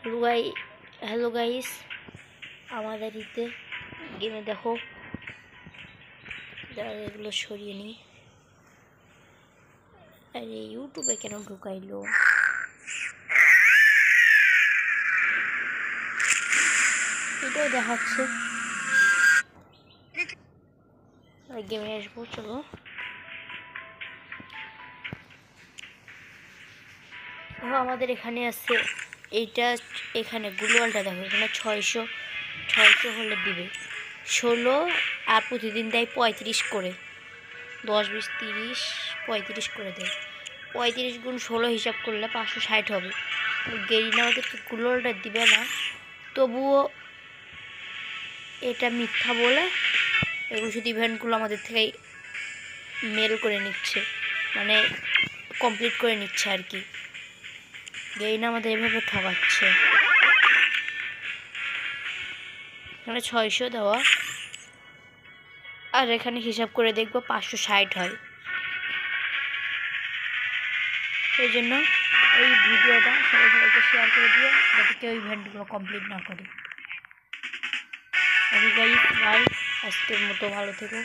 Hello guys, আমাদের ইতে গেমে দেখো, এগুলো সরিয়ে নিই। আরে ইউটিউবে কেন ঢুকাইলো? এটাও দেখাচ্ছে। গেমে আসবো, চলো। আমাদের এখানে আছে এইটা, এখানে গ্লোয়ালটা দেখো, এখানে 600 হলে দিবে 16, আর প্রতিদিন দেয় 35 করে, 10, 20, 30, 35 করে দেয়। 35 গুণ 16 হিসাব করলে 560 হবে। গেরিনা আমাদেরকে গ্লোয়ালটা দিবে না, তবুও এটা মিথ্যা বলে এগুলো শুধু ইভেন্টগুলো আমাদের থেকেই মেল করে নিচ্ছে, মানে কমপ্লিট করে নিচ্ছে আর কি। গেরিনা আমাদের এভাবে ঠকাচ্ছে। এখানে 600 দেওয়া, আর এখানে হিসাব করে দেখবো 560 হয়। এই জন্য এই ভিডিওটা সবাইকে শেয়ার করে দিও, যাতে কেউ ইভেন্টগুলো কমপ্লিট না করে। আমি গাইস, বাই, আজকের মতো ভালো থেকো।